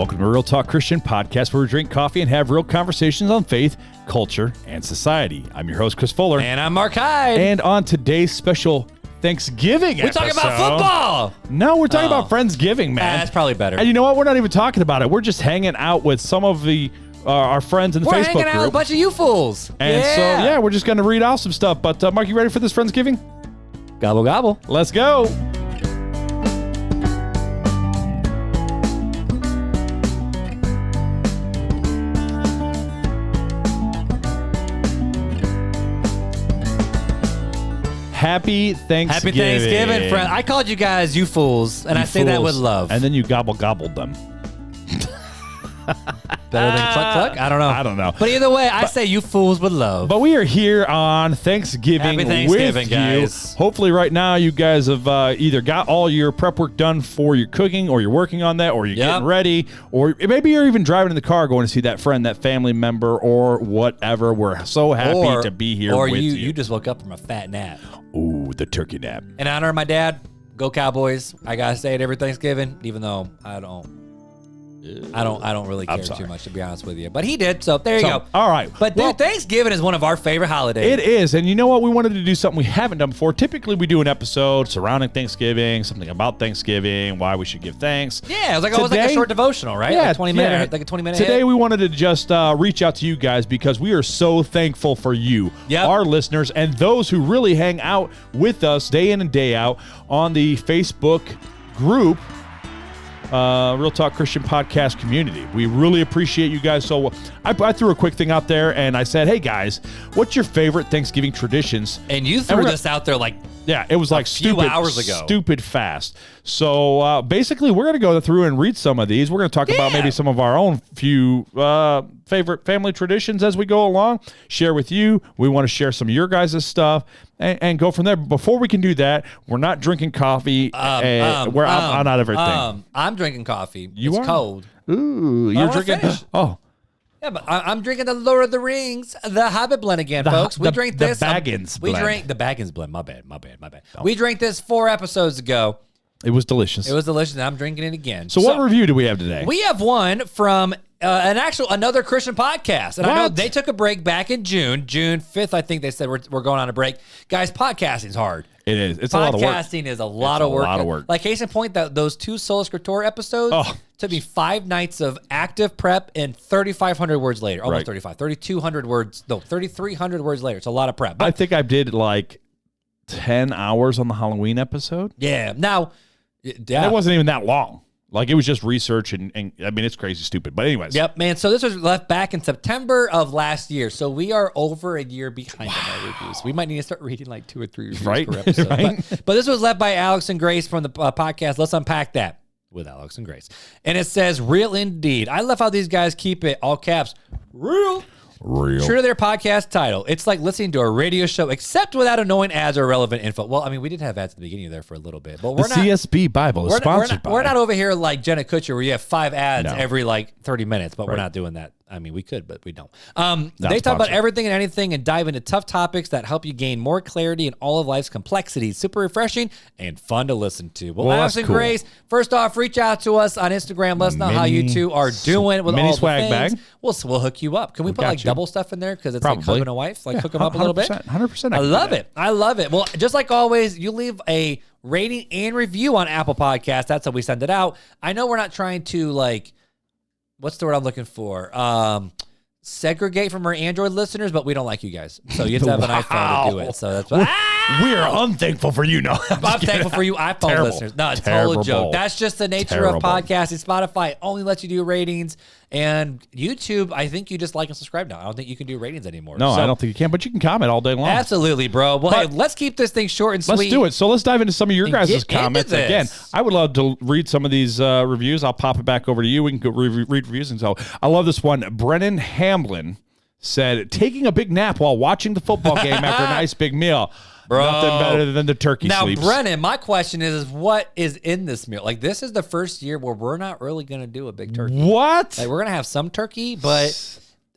Welcome to Real Talk Christian Podcast, where we drink coffee and have real conversations on faith, culture, and society. I'm your host, Chris Fuller. And I'm Mark Hyde. And on today's special Thanksgiving We're talking about football. No, we're talking about Friendsgiving, man. That's probably better. And you know what? We're not even talking about it. We're just hanging out with some of the our friends in the Facebook group. We're hanging out with a bunch of you fools. And so, we're just going to read off some stuff. But, Mark, you ready for this Friendsgiving? Gobble, gobble. Let's go. Happy Thanksgiving. Happy Thanksgiving, friend. I called you guys you fools, and I say that with love. And then you gobbled them. Better than cluck cluck? I don't know. But either way, I say you fools with love. But we are here on Thanksgiving, Happy Thanksgiving, with guys. you. Hopefully right now you guys have either got all your prep work done for your cooking, or you're working on that, or you're getting ready, or maybe you're even driving in the car going to see that friend, that family member, or whatever. We're so happy to be here with you. Or you just woke up from a fat nap. Ooh, the turkey nap. In honor of my dad, go Cowboys. I gotta say it every Thanksgiving, even though I don't really care too much, to be honest with you. But he did, so there you go. All right. But dude, Thanksgiving is one of our favorite holidays. It is, and you know what? We wanted to do something we haven't done before. Typically, we do an episode surrounding Thanksgiving, something about Thanksgiving, why we should give thanks. Yeah, it was like a short devotional, right? Yeah, like 20 minute, like a 20-minute Today, hit. we wanted to just reach out to you guys because we are so thankful for you, our listeners, and those who really hang out with us day in and day out on the Facebook group, Real Talk Christian Podcast community. We really appreciate you guys. So I threw a quick thing out there and I said, hey guys, what's your favorite Thanksgiving traditions? And you threw this out there like it was like few hours ago. Stupid fast. So basically we're going to go through and read some of these. We're going to talk about maybe some of our own few favorite family traditions as we go along, share with you. We want to share some of your guys' stuff and go from there. But before we can do that, we're not drinking coffee. I'm not everything. I'm drinking coffee. It's cold. Ooh, you're drinking. Oh. Yeah, but I'm drinking the Lord of the Rings, the Hobbit blend again, folks. We drank this. The Baggins blend. We drank the Baggins blend. My bad. Oh. We drank this 4 episodes ago. It was delicious. And I'm drinking it again. So what review do we have today? We have one from another Christian podcast. And I know they took a break back in June 5th, I think they said we're going on a break. Guys, podcasting's hard. It is. It's a lot of work. Podcasting is a lot of work. Like, case in point, those 2 Sola Scriptura episodes took me 5 nights of active prep and 3,500 words later. Almost 3,200 words. No, 3,300 words later. It's a lot of prep. But I think I did like 10 hours on the Halloween episode. Yeah. Now, it wasn't even that long. Like, it was just research, and I mean, it's crazy stupid. But anyways. Yep, man. So this was left back in September of last year. So we are over a year behind on our reviews. We might need to start reading like 2 or 3 reviews per episode. But this was left by Alex and Grace from the podcast. Let's unpack that with Alex and Grace. And it says, real indeed. I love how these guys keep it, all caps, real. True to their podcast title. It's like listening to a radio show, except without annoying ads or irrelevant info. Well, I mean, we did have ads at the beginning of there for a little bit, but we're not. CSB Bible is sponsored by. We're not over here like Jenna Kutcher, where you have 5 ads every like 30 minutes, but we're not doing that. I mean, we could, but we don't. They talk about everything and anything and dive into tough topics that help you gain more clarity in all of life's complexities. Super refreshing and fun to listen to. Well, Alex and Grace, first off, reach out to us on Instagram. Let us know how you two are doing with all the things. We'll hook you up. Can we put like double stuff in there? Because it's like husband and wife. Like hook them up a little bit. 100%. I love it. Well, just like always, you leave a rating and review on Apple Podcasts. That's how we send it out. I know we're not trying to like, what's the word I'm looking for? Segregate from our Android listeners, but we don't like you guys. So you have to have an iPhone to do it. So that's what we are unthankful for you. No, I'm thankful for you iPhone listeners. No, it's a total joke. That's just the nature of podcasting. Spotify only lets you do ratings. And YouTube, I think you just like and subscribe now. I don't think you can do ratings anymore. No, I don't think you can, but you can comment all day long. Absolutely, bro. Well, hey, let's keep this thing short and sweet. Let's do it. So let's dive into some of your guys' comments. Again, I would love to read some of these reviews. I'll pop it back over to you. We can go read reviews. And so I love this one. Brennan Hamlin said, taking a big nap while watching the football game after a nice big meal. Bro. Nothing better than the turkey sleeps. Now, Brennan, my question is what is in this meal? Like, this is the first year where we're not really going to do a big turkey. What? Like, we're going to have some turkey, but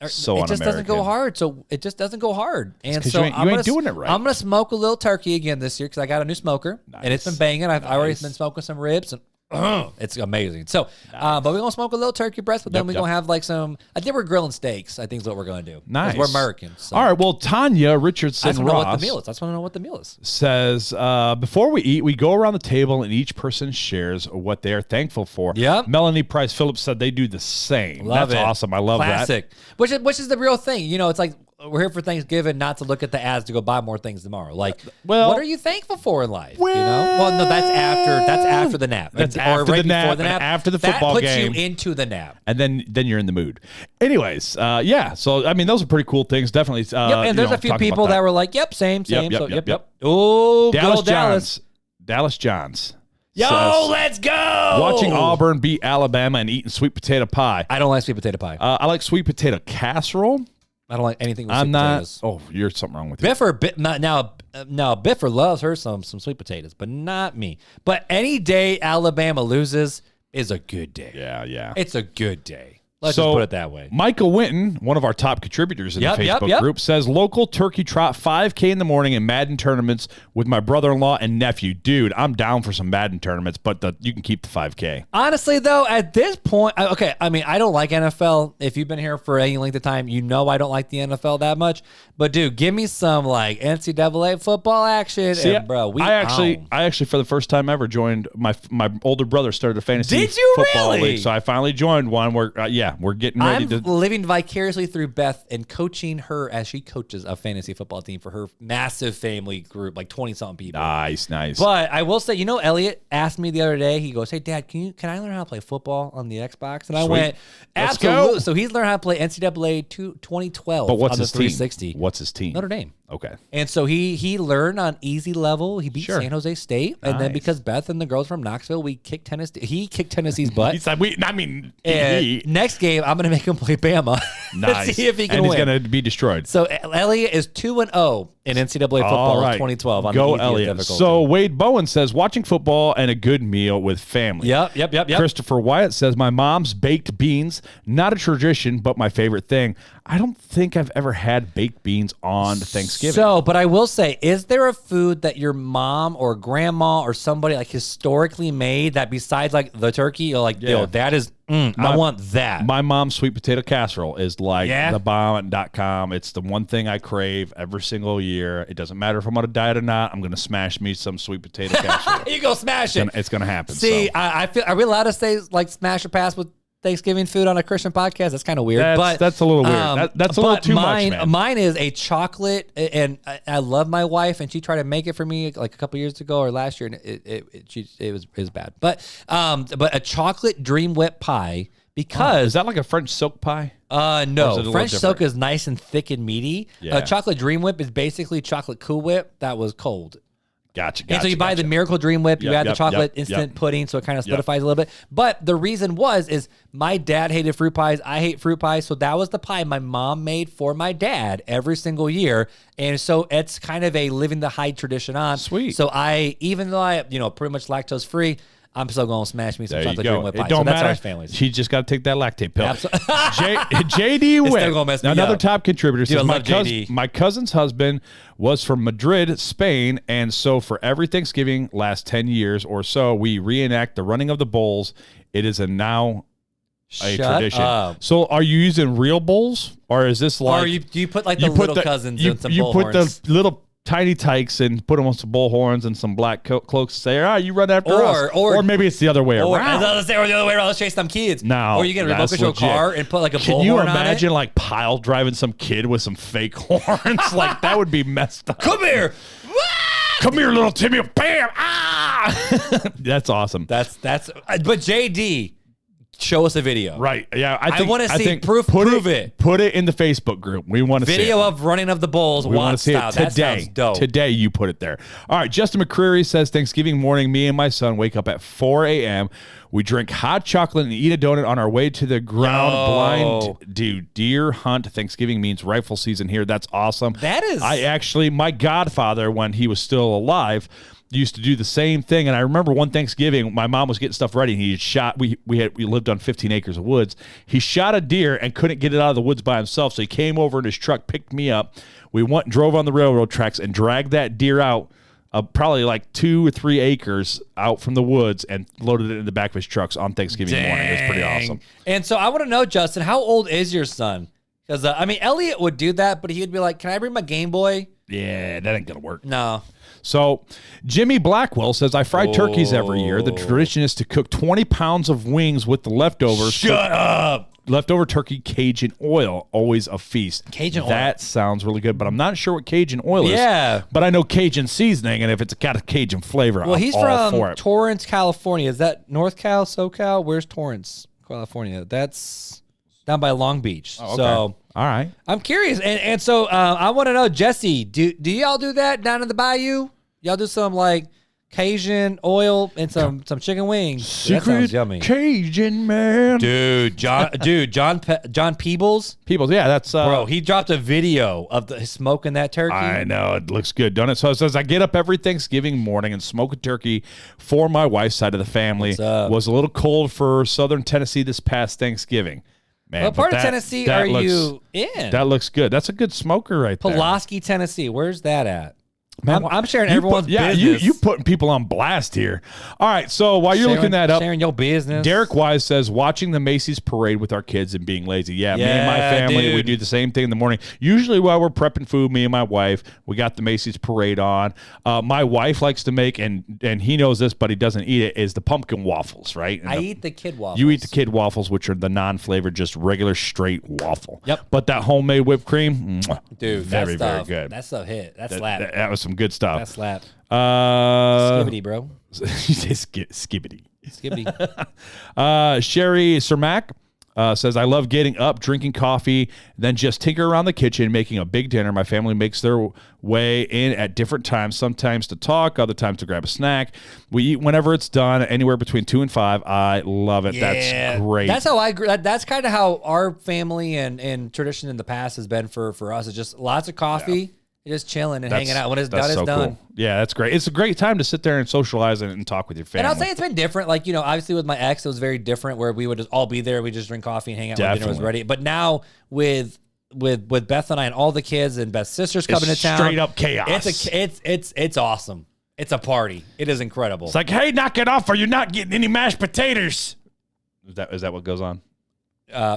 it just doesn't go hard. So it just doesn't go hard. And so you ain't doing it right. I'm going to smoke a little turkey again this year because I got a new smoker. Nice. And it's been banging. I've already been smoking some ribs. And It's amazing. So, but we're going to smoke a little turkey breast, but then we're going to have like some, I think we're grilling steaks, I think is what we're going to do. Nice. We're Americans. So. All right. Well, Tanya Richardson I just want to know what Ross the meal is. I just want to know what the meal is. Says, before we eat, we go around the table and each person shares what they are thankful for. Yep. Melanie Price Phillips said they do the same. Love That's it. awesome. I love Classic. that. Which is the real thing. You know, it's like, we're here for Thanksgiving, not to look at the ads to go buy more things tomorrow. Like, what are you thankful for in life? Well, you know? Well, no, that's after the nap. That's after the nap, before the nap. after the football game. game. That puts you into the nap. And then you're in the mood. Anyways, yeah. So, I mean, those are pretty cool things. Definitely. And there's a few people that were like, yep, same. Yep. Oh, Dallas Johns. Yo, says, let's go! Watching Auburn beat Alabama and eating sweet potato pie. I don't like sweet potato pie. I like sweet potato casserole. I don't like anything with I'm sweet not. potatoes. Oh, you're something wrong with you. Biffer loves her some sweet potatoes, but not me. But any day Alabama loses is a good day. Yeah. It's a good day. Let's just put it that way. Michael Winton, one of our top contributors in the Facebook group, says local turkey trot 5K in the morning in Madden tournaments with my brother-in-law and nephew. Dude, I'm down for some Madden tournaments, but you can keep the 5K. Honestly, though, at this point, I mean, I don't like NFL. If you've been here for any length of time, you know I don't like the NFL that much. But dude, give me some like NCAA football action, See, and bro, I actually for the first time ever joined my older brother started a fantasy football league, so I finally joined one where we're getting ready I'm living vicariously through Beth and coaching her as she coaches a fantasy football team for her massive family group, like 20-something people. Nice. But I will say, Elliot asked me the other day, he goes, hey, Dad, can I learn how to play football on the Xbox? And I went, absolutely. So he's learned how to play NCAA 2012 but what's on the his 360. Team? What's his team? Notre Dame. Okay. And so he learned on easy level. He beat San Jose State. And then because Beth and the girls from Knoxville, he kicked Tennessee's butt. He's like, next game, I'm going to make him play Bama. Nice. See if he can win. win. He's going to be destroyed. So Elliot is 2-0 in NCAA football in 2012. On Go the Elliot. So Wade Bowen says, watching football and a good meal with family. Yep. Christopher Wyatt says, my mom's baked beans, not a tradition, but my favorite thing. I don't think I've ever had baked beans on Thanksgiving. So, but I will say, is there a food that your mom or grandma or somebody like historically made that besides like the turkey, you're like, yo, that is, I want that. My mom's sweet potato casserole is like the bomb at .com. It's the one thing I crave every single year. It doesn't matter if I'm on a diet or not. I'm going to smash me some sweet potato casserole. You go smash it. It's going to happen. See, I feel, are we allowed to say like smash or pass with Thanksgiving food on a Christian podcast? That's kind of weird. That's a little weird. That's a little too much, man. Mine is a chocolate, and I love my wife, and she tried to make it for me like a couple years ago or last year, and it was bad. But a chocolate Dream Whip pie. Because is that like a French silk pie? No. French silk is nice and thick and meaty. Yeah. Chocolate Dream Whip is basically chocolate Cool Whip that was cold. Gotcha. And so you buy the Miracle Dream Whip, you add the chocolate instant pudding, so it kind of solidifies a little bit. But the reason is my dad hated fruit pies. I hate fruit pies. So that was the pie my mom made for my dad every single year. And so it's kind of a living the high tradition on. Sweet. So even though I, pretty much lactose free, I'm still going to smash me some chocolate Dream Whip pie. It don't so that's matter. our families. She just got to take that lactate pill. JD Witt, another top contributor, says my cousin's husband was from Madrid, Spain, and so for every Thanksgiving last 10 years or so, we reenact the running of the bulls. It is now a tradition. Up. So are you using real bulls, or is this like? Or do you put like the little cousins in some bull horns? You put the little tiny tykes and put them on some bull horns and some black cloaks and say, you run after us. Or maybe it's the other way around. Or the other way around, let's chase some kids. No, or you get a remote control car and put like a bull horn on it. Can you imagine like Pyle driving some kid with some fake horns? Like that would be messed up. Come here. Come here, little Timmy. Bam. That's awesome. But JD, show us a video. Right. Yeah. I want to see proof. Prove it. Put it in the Facebook group. We want to see video of running of the bulls. We want to see it today. That sounds dope. Today, you put it there. All right. Justin McCreary says Thanksgiving morning, me and my son wake up at 4 a.m. We drink hot chocolate and eat a donut on our way to the ground blind deer hunt. Thanksgiving means rifle season here. That's awesome. That is. My godfather, when he was still alive, used to do the same thing. And I remember one Thanksgiving, my mom was getting stuff ready, and he had shot. We lived on 15 acres of woods. He shot a deer and couldn't get it out of the woods by himself. So he came over in his truck, picked me up. We went and drove on the railroad tracks and dragged that deer out probably like 2 or 3 acres out from the woods and loaded it in the back of his trucks on Thanksgiving morning. It was pretty awesome. And so I want to know, Justin, how old is your son? Because, Elliot would do that, but he'd be like, can I bring my Game Boy? Yeah, that ain't going to work. No. So Jimmy Blackwell says, I fry turkeys every year. The tradition is to cook 20 pounds of wings with the leftovers. Shut up. Leftover turkey, Cajun oil, always a feast. Cajun oil. That sounds really good, but I'm not sure what Cajun oil is. Yeah. But I know Cajun seasoning, and if it's got a Cajun flavor, I'm he's all for from it. Torrance, California. Is that North Cal, SoCal? Where's Torrance, California? That's down by Long Beach. Oh, okay. So all right. I'm curious. And so I want to know, Jesse, do y'all do that down in the bayou? Y'all do some like Cajun oil and some chicken wings. Secret that sounds yummy. Cajun man. John Peebles. People, yeah, that's Bro, he dropped a video of smoking that turkey. I know, it looks good, don't it? So it says, I get up every Thanksgiving morning and smoke a turkey for my wife's side of the family. Was a little cold for southern Tennessee this past Thanksgiving. Man, what part of Tennessee are you in? That looks good. That's a good smoker right there. Pulaski, Tennessee. Where's that at? Man, I'm sharing everyone's business. You putting people on blast here. All right, so while you're looking that up, sharing your business. Derek Wise says, watching the Macy's parade with our kids and being lazy. Yeah, me and my family, we do the same thing in the morning. Usually while we're prepping food, me and my wife, we got the Macy's parade on. My wife likes to make, and he knows this, but he doesn't eat it, is the pumpkin waffles, right? And I eat the kid waffles. You eat the kid waffles, which are the non-flavored, just regular straight waffle. Yep. But that homemade whipped cream, dude, very, very good. That's a hit. That's slap. That was some good stuff. That's slap. Skibbity, bro. You say skibbity. Skibbity. Sherry Cermak says, I love getting up, drinking coffee, then just tinker around the kitchen, making a big dinner. My family makes their way in at different times, sometimes to talk, other times to grab a snack. We eat whenever it's done, anywhere between 2 and 5. I love it. Yeah. That's great. That's how that's kind of how our family and tradition in the past has been for us. It's just lots of coffee. Yeah. Just chilling and hanging out. When it's done, it's done. Cool. Yeah, that's great. It's a great time to sit there and socialize and talk with your family. And I'll say it's been different. Like, obviously with my ex, it was very different where we would just all be there. We just drink coffee and hang out when dinner was ready. But now with Beth and I and all the kids and Beth's sisters coming to town. Straight up chaos. It's awesome. It's a party. It is incredible. It's like, hey, knock it off or you're not getting any mashed potatoes. Is that what goes on?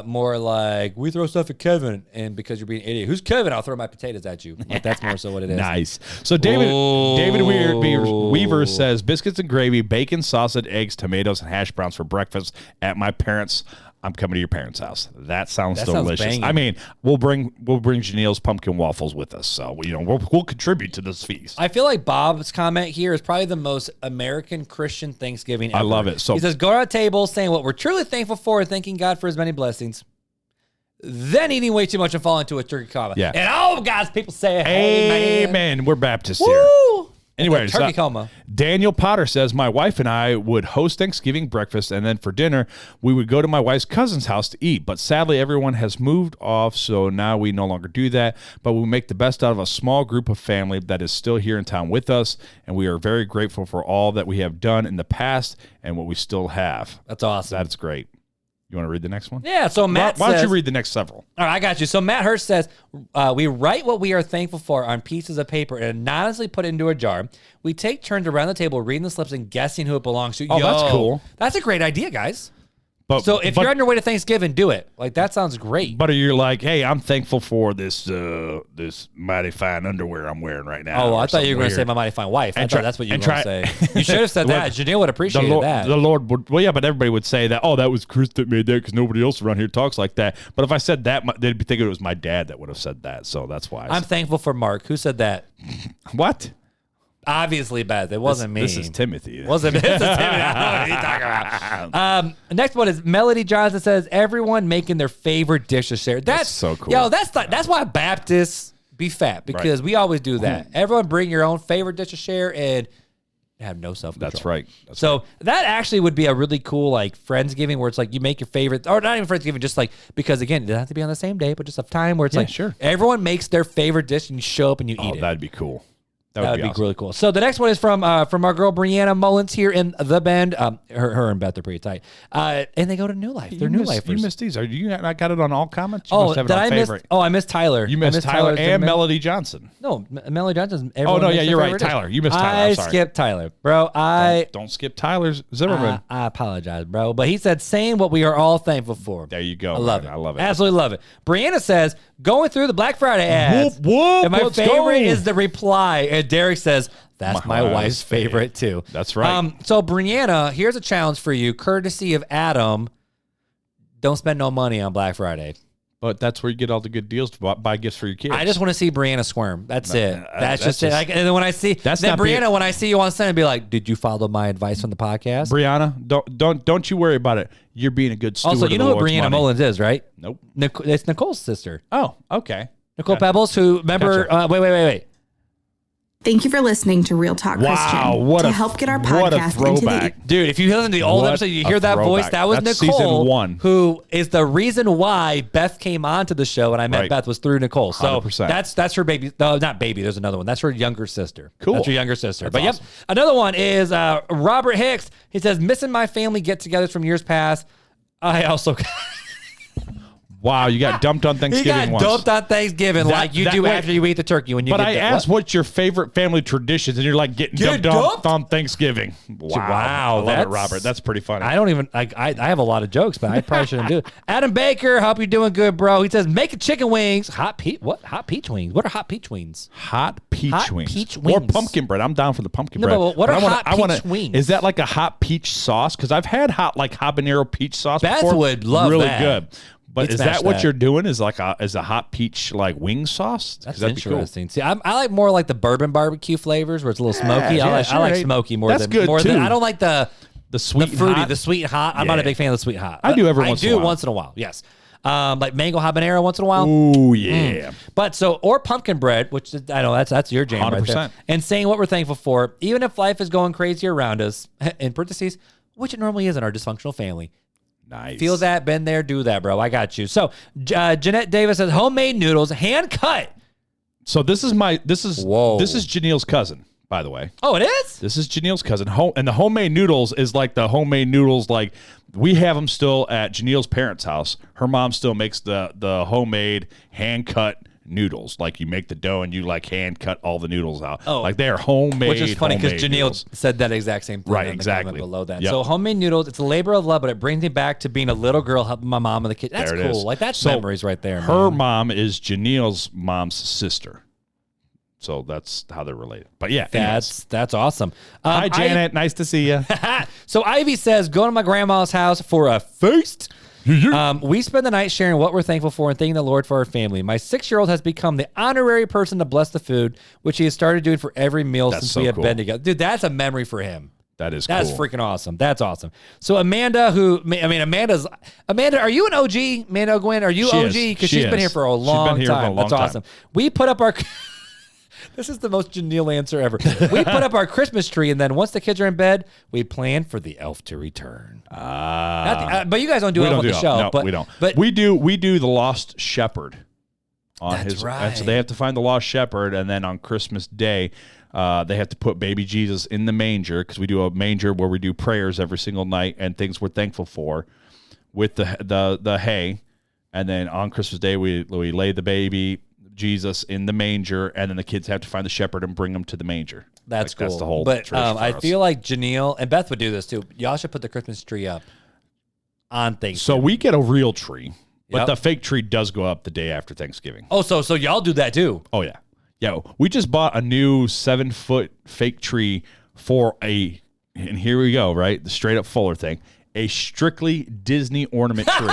More like, we throw stuff at Kevin, and because you're being an idiot, who's Kevin? I'll throw my potatoes at you. Like, that's more so what it is. Nice. So David Weaver says, biscuits and gravy, bacon, sausage, eggs, tomatoes, and hash browns for breakfast at my parents' I'm coming to your parents' house. That sounds delicious. Banging. I mean, we'll bring Janelle's pumpkin waffles with us, so we'll contribute to this feast. I feel like Bob's comment here is probably the most American Christian Thanksgiving ever. I love it. So he says, go to a table saying what we're truly thankful for and thanking God for his many blessings. Then eating way too much and falling into a turkey coma. Yeah. And all God's people say, Amen. We're Baptists Woo! here. Anyways, turkey coma. Daniel Potter says, my wife and I would host Thanksgiving breakfast, and then for dinner, we would go to my wife's cousin's house to eat. But sadly, everyone has moved off, so now we no longer do that. But we make the best out of a small group of family that is still here in town with us, and we are very grateful for all that we have done in the past and what we still have. That's awesome. That's great. You want to read the next one? Yeah, so Matt Why don't you read the next several? All right, I got you. So Matt Hurst says, we write what we are thankful for on pieces of paper and anonymously put it into a jar. We take turns around the table reading the slips and guessing who it belongs to. Oh, that's cool. That's a great idea, guys. So if you're on your way to Thanksgiving, do it. Like, that sounds great. But you're like, hey, I'm thankful for this mighty fine underwear I'm wearing right now. Oh, I thought you were going to say my mighty fine wife. I thought that's what you were going to say. You should have said that. Janelle would appreciate that. The Lord would, well, yeah, but everybody would say that, oh, that was Chris that made that because nobody else around here talks like that. But if I said that, they'd be thinking it was my dad that would have said that. So that's why. I'm thankful for Mark. Who said that? What? Obviously, Beth. It wasn't me. This is Timothy. Wasn't me. This is Timothy. I don't know what you're talking about. Next one is Melody Johnson says, everyone making their favorite dish to share. That's so cool. Yo, that's why Baptists be fat, because we always do that. Everyone bring your own favorite dish to share and have no self-control. That's right. That actually would be a really cool, like, Friendsgiving, where it's like you make your favorite, or not even Friendsgiving, just like, because again, it doesn't have to be on the same day, but just a time where it's like, sure, everyone makes their favorite dish and you show up and you eat it. That'd be cool. That would be awesome. really cool. So the next one is from our girl Brianna Mullins here in the Bend. Her and Beth are pretty tight. And they go to New Life. They're New Lifers. You missed these. Are you not got it on all comments? You must have it on favorite. I missed Tyler. You missed Tyler and Melody Johnson. No, Melody Johnson's. Oh no, yeah, you're right. Tyler. You missed Tyler. I skipped Tyler, bro. Don't skip Tyler Zimmerman. I apologize, bro. But he said, saying what we are all thankful for. There you go. I love it. I love it. Absolutely love it. Brianna says, going through the Black Friday ads. Whoop, whoop, and my favorite is the reply. And Derek says, that's my wife's favorite too. That's right. So Brianna, here's a challenge for you, courtesy of Adam. Don't spend no money on Black Friday. But that's where you get all the good deals to buy gifts for your kids. I just want to see Brianna squirm. That's it. That's just it. Like, and then when I see Brianna, when I see you on Sunday, be like, "Did you follow my advice from the podcast?" Brianna, don't you worry about it. You're being a good steward. Also, you know what Brianna Mullins is, right? Nope. It's Nicole's sister. Oh, okay. Nicole Pebbles, who remember? Wait. Thank you for listening to Real Talk Christian. To help get our podcast into the... Dude, if you listen to the old episode, you hear that voice. That's Nicole, season 1. Who is the reason why Beth came onto the show, and I met Beth was through Nicole. So 100%. that's her baby. No, not baby. There's another one. That's her younger sister. Cool. That's her younger sister. That's awesome. Yep. Another one is Robert Hicks. He says, missing my family get-togethers from years past. I also... Wow, you got dumped on Thanksgiving once. He got dumped on Thanksgiving like you do after you eat the turkey. But I asked what's your favorite family traditions, and you're like getting dumped on Thanksgiving. Wow. I love it, Robert. That's pretty funny. I don't even, I have a lot of jokes, but I probably shouldn't do it. Adam Baker, hope you're doing good, bro. He says, making chicken wings. Hot peach wings? What are hot peach wings? Hot peach wings. Or pumpkin bread. I'm down for the pumpkin bread. But what are hot peach wings? Is that like a hot peach sauce? Because I've had hot like habanero peach sauce Beth before. would love really that. Good. But is that what you're doing? Is like a hot peach like wing sauce? That's interesting. Cool. See, I like more like the bourbon barbecue flavors where it's a little smoky. I like smoky more than good too. I don't like the sweet the fruity, hot. the sweet hot. I'm not a big fan of the sweet hot. I do once in a while. once in a while. Yes. Like mango habanero once in a while. Ooh, yeah. But or pumpkin bread, which I know that's your jam 100%. Right there. And saying what we're thankful for, even if life is going crazy around us, in parentheses, which it normally is in our dysfunctional family. Nice. Feel that, been there, do that, bro. I got you. So Jeanette Davis says homemade noodles, hand cut. So this is Janelle's cousin, by the way. Oh, it is? This is Janelle's cousin. And the homemade noodles is like the homemade noodles, like we have them still at Janelle's parents' house. Her mom still makes the homemade hand cut noodles. Like you make the dough and you like hand cut all the noodles out. Oh, like they're homemade. Which is funny because Janelle said that exact same thing. Right, exactly. Below that. Yep. So homemade noodles, it's a labor of love, but it brings me back to being a little girl helping my mom in the kitchen. That's cool. Like that's memories right there. Her mom is Janelle's mom's sister. So that's how they're related. But yeah, that's awesome. Hi, Janet. Nice to see you. So Ivy says, go to my grandma's house for a feast. We spend the night sharing what we're thankful for and thanking the Lord for our family. My 6-year-old has become the honorary person to bless the food, which he has started doing for every meal since we have been together. Dude, that's a memory for him. That's freaking awesome. That's awesome. So Amanda, Amanda, are you an OG? Amanda O'Gwen, are you OG? Because she's been here for a long time. That's awesome. We put up our... This is the most Janelle answer ever. We put up our Christmas tree, and then once the kids are in bed, we plan for the elf to return. But you guys don't do it on the show. No, we don't. But we do the Lost Shepherd. That's right. So they have to find the Lost Shepherd, and then on Christmas Day, they have to put baby Jesus in the manger because we do a manger where we do prayers every single night and things we're thankful for with the hay, and then on Christmas Day we lay the baby Jesus in the manger, and then the kids have to find the shepherd and bring them to the manger. That's cool. That's the whole But I feel like Janelle and Beth would do this too. Y'all should put the Christmas tree up on Thanksgiving. So we get a real tree, but the fake tree does go up the day after Thanksgiving. Oh, so y'all do that too? Oh yeah, yeah. We just bought a new 7-foot fake tree for and here we go, right? The straight up Fuller thing, a strictly Disney ornament tree.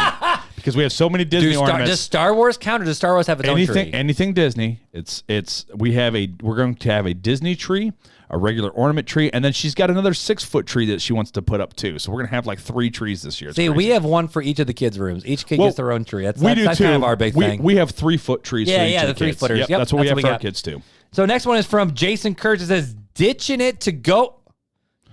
Because we have so many Disney ornaments. Does Star Wars count, or does Star Wars have its own tree? Anything Disney. We're going to have a Disney tree, a regular ornament tree, and then she's got another 6-foot tree that she wants to put up too. So we're going to have like 3 trees this year. See, we have one for each of the kids' rooms. Each kid gets their own tree. That's kind of our big thing. We have 3-foot trees for each of the kids. 3-footers. Yep, that's what we have for our kids too. So next one is from Jason Kurtz. It says, ditching it to go.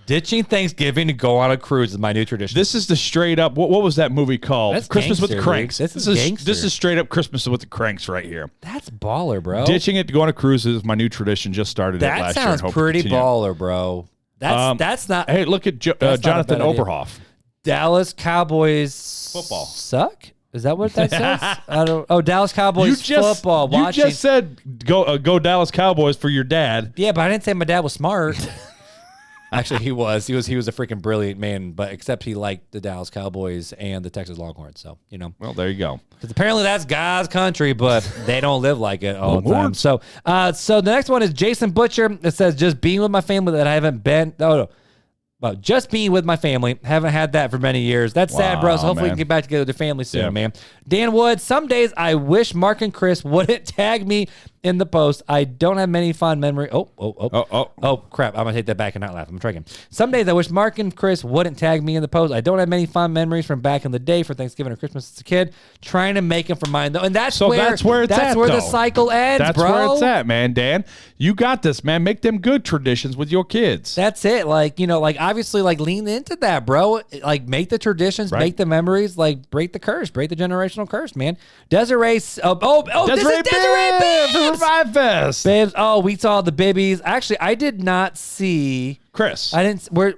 Ditching Thanksgiving to go on a cruise is my new tradition. This is the straight up. What was that movie called? That's Christmas gangster, with the Cranks. This is straight up Christmas with the Cranks right here. That's baller, bro. Ditching it to go on a cruise is my new tradition. Just started it last year. That sounds pretty baller, bro. That's not. Hey, look at Jonathan Oberhoff. Dallas Cowboys football suck. Is that what that says? I don't. Oh, Dallas Cowboys football. You just said go Dallas Cowboys for your dad. Yeah, but I didn't say my dad was smart. Actually, he was. He was a freaking brilliant man. But except he liked the Dallas Cowboys and the Texas Longhorns. So Well, there you go. Because apparently that's God's country, but they don't live like it all the time. So, the next one is Jason Butcher. It says just being with my family that I haven't been. No. Well, just being with my family. Haven't had that for many years. That's sad, bro. So hopefully we can get back together with the family soon, man. Dan Wood, some days I wish Mark and Chris wouldn't tag me in the post. I don't have many fond memories. Oh, crap. I'm going to take that back and not laugh. I'm trying again. Some days I wish Mark and Chris wouldn't tag me in the post. I don't have many fond memories from back in the day for Thanksgiving or Christmas as a kid. Trying to make them for mine, though. And that's where the cycle ends, that's bro. That's where it's at, man. Dan, you got this, man. Make them good traditions with your kids. That's it. Obviously, lean into that, bro. Make the traditions, make the memories, break the curse, break the generational curse, man. Desiree. Desiree Bibbs. Revive Fest. Bibbs. Oh, we saw the Bibbies. Actually, I did not see Chris. I didn't see was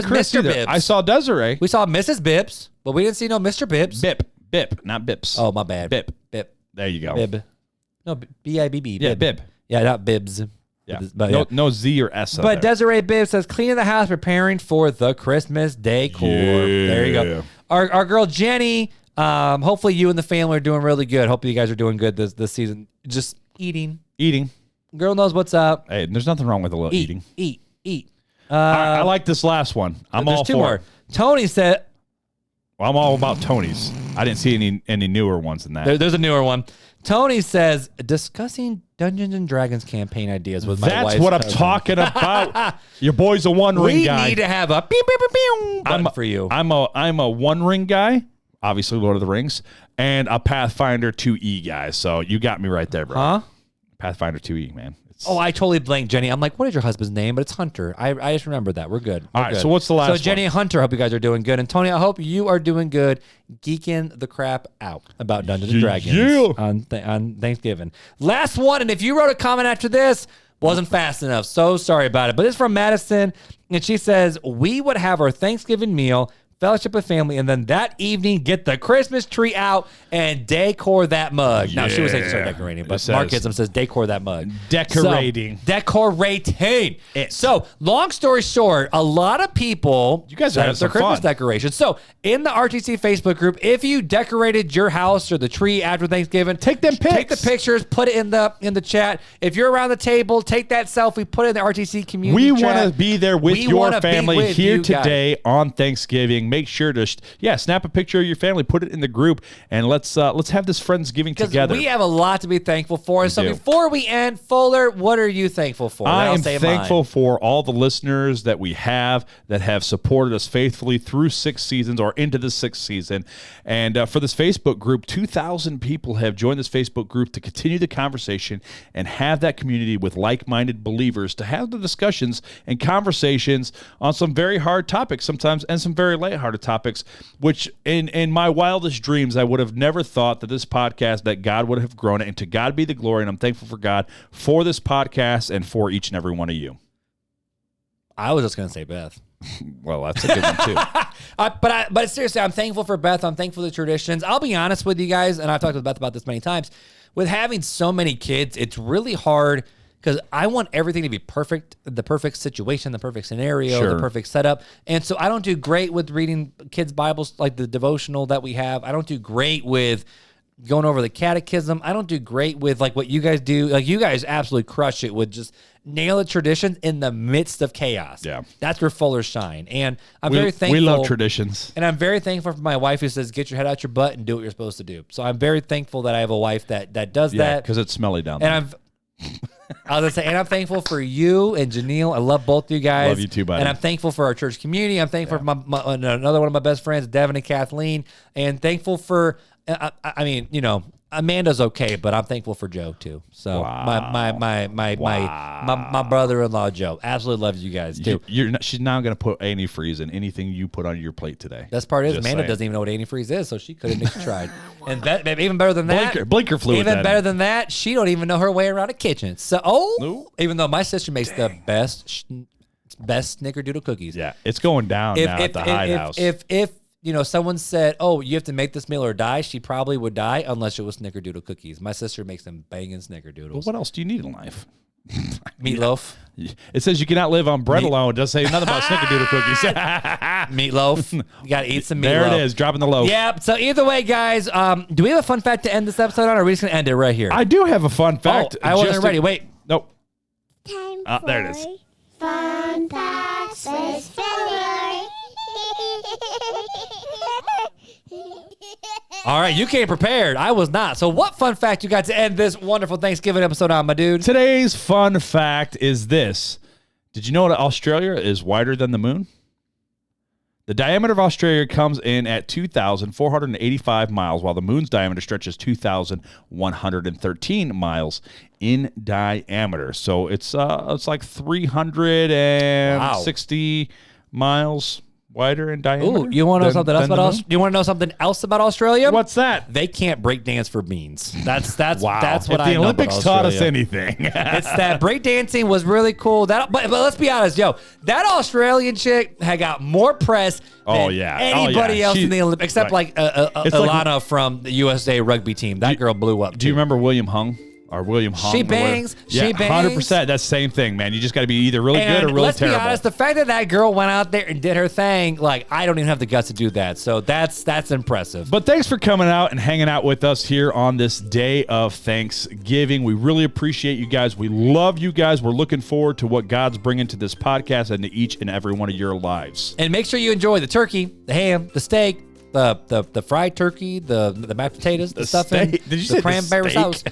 Chris Mr. either. Bibbs? I saw Desiree. We saw Mrs. Bibbs, but we didn't see no Mr. Bibbs. Bip, not Bips. Oh, my bad. Bip. There you go. Bib. No, B-I-B-B. Yeah, Bib. Yeah, not Bibbs. Yeah. But no Z or S. But Desiree Bibbs says, cleaning the house, preparing for the Christmas decor. Yeah. There you go. Our girl Jenny, hopefully you and the family are doing really good. Hopefully you guys are doing good this season. Just eating. Girl knows what's up. Hey, there's nothing wrong with a little eating. Eat. I like this last one. There's two more. Tony said... Well, I'm all about Tony's. I didn't see any newer ones than that. There's a newer one. Tony says, discussing Dungeons and Dragons campaign ideas with my wife. That's what I'm talking about. Your boy's a one-ring guy. We need to have a pew, pew, pew, pew button for you. I'm a one-ring guy, obviously Lord of the Rings, and a Pathfinder 2E guy. So you got me right there, bro. Huh? Pathfinder 2E, man. I totally blanked Jenny. I'm like, what is your husband's name? But it's Hunter. I just remember that. We're good. All right, so what's the last one? So Jenny and Hunter, I hope you guys are doing good. And Tony, I hope you are doing good geeking the crap out about Dungeons and Dragons on Thanksgiving. Last one, and if you wrote a comment after this, wasn't fast enough. So sorry about it. But it's from Madison, and she says, we would have our Thanksgiving meal, fellowship with family, and then that evening get the Christmas tree out and decor that mug. Now, she was saying to start decorating, but Markism says decor that mug. Decorating. So, long story short, a lot of people you guys have their Christmas decorations. So, in the RTC Facebook group, if you decorated your house or the tree after Thanksgiving, take them pics. Take the pictures, put it in the chat. If you're around the table, take that selfie, put it in the RTC community chat. We want to be there with your family with here today on Thanksgiving. Make sure to snap a picture of your family, put it in the group, and let's have this Friendsgiving together. We have a lot to be thankful for. So before we end, Fuller, what are you thankful for? I am thankful for all the listeners that we have that have supported us faithfully through 6 seasons or into the 6th season. And for this Facebook group, 2,000 people have joined this Facebook group to continue the conversation and have that community with like-minded believers to have the discussions and conversations on some very hard topics sometimes and some very lighthearted topics, which in my wildest dreams, I would have never thought that this podcast, that God would have grown it, and to God be the glory. And I'm thankful for God for this podcast and for each and every one of you. I was just going to say Beth. Well, that's a good one too. But seriously, I'm thankful for Beth. I'm thankful for the traditions. I'll be honest with you guys, and I've talked with Beth about this many times. With having so many kids, it's really hard because I want everything to be perfect, the perfect situation, the perfect scenario, the perfect setup. And so I don't do great with reading kids' Bibles, like the devotional that we have. I don't do great with going over the catechism. I don't do great with like what you guys do. Like you guys absolutely crush it with just nail the traditions in the midst of chaos. Yeah. That's where Fuller shine. And I'm very thankful. We love traditions. And I'm very thankful for my wife who says, get your head out your butt and do what you're supposed to do. So I'm very thankful that I have a wife that does that. Because it's smelly down there. And I was gonna say, and I'm thankful for you and Janelle. I love both of you guys. Love you too, buddy. And I'm thankful for our church community. I'm thankful for another one of my best friends, Devin and Kathleen. And thankful for I mean, you know, Amanda's okay, but I'm thankful for Joe too. So my brother-in-law Joe absolutely loves you guys too. She's now going to put antifreeze in anything you put on your plate today. Best part is Amanda doesn't even know what antifreeze is, so she could have tried. And even better than that, blinker fluid. Even better than that, she don't even know her way around a kitchen. So even though my sister makes the best snickerdoodle cookies. Yeah, it's going down now at the Hyde House. If you know, someone said, "Oh, you have to make this meal or die," she probably would die unless it was snickerdoodle cookies. My sister makes them banging snickerdoodles. Well, what else do you need in life? Meatloaf. It says you cannot live on bread alone. It doesn't say nothing about snickerdoodle cookies. Meatloaf. You got to eat some meatloaf. There it is, dropping the loaf. Yep. So either way, guys, do we have a fun fact to end this episode on, or are we just going to end it right here? I do have a fun fact. I wasn't ready. Wait. Nope. Time there it is. Fun facts with Filler. All right, you came prepared. I was not. So what fun fact you got to end this wonderful Thanksgiving episode on, my dude? Today's fun fact is this. Did you know that Australia is wider than the moon? The diameter of Australia comes in at 2,485 miles, while the moon's diameter stretches 2,113 miles in diameter. So it's like 360 miles wider in diameter. Ooh, you want to know something else about You want to know something else about Australia? What's that? They can't break dance for beans. That's wow. That's what if I the know Olympics about taught us Australia. anything. It's that break dancing was really cool. But let's be honest, that Australian chick had got more press than anybody else in the Olympics, except like Ilana from the USA rugby team. That girl blew up. Do you remember William Hung? Or William Hung. She bangs. She bangs. 100%. That's the same thing, man. You just got to be either really good or really let's terrible. Let's be honest. The fact that girl went out there and did her thing, like, I don't even have the guts to do that. So that's impressive. But thanks for coming out and hanging out with us here on this day of Thanksgiving. We really appreciate you guys. We love you guys. We're looking forward to what God's bringing to this podcast and to each and every one of your lives. And make sure you enjoy the turkey, the ham, the steak, the fried turkey, the mashed potatoes, the stuffing, the cranberry sauce.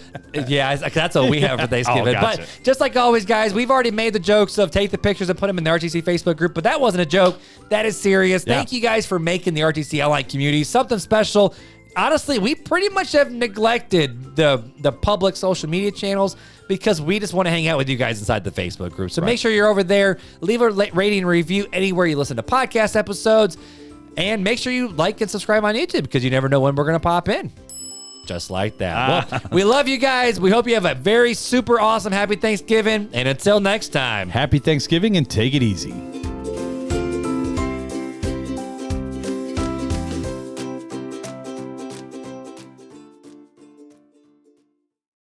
Yeah, that's what we have for Thanksgiving. Gotcha. But just like always, guys, we've already made the jokes of take the pictures and put them in the RTC Facebook group, but that wasn't a joke. That is serious. Yeah. Thank you guys for making the RTC online community something special. Honestly, we pretty much have neglected the public social media channels because we just want to hang out with you guys inside the Facebook group. So make sure you're over there. Leave a rating and review anywhere you listen to podcast episodes. And make sure you like and subscribe on YouTube because you never know when we're going to pop in. Just like that. Well, we love you guys. We hope you have a very super awesome happy Thanksgiving. And until next time. Happy Thanksgiving and take it easy.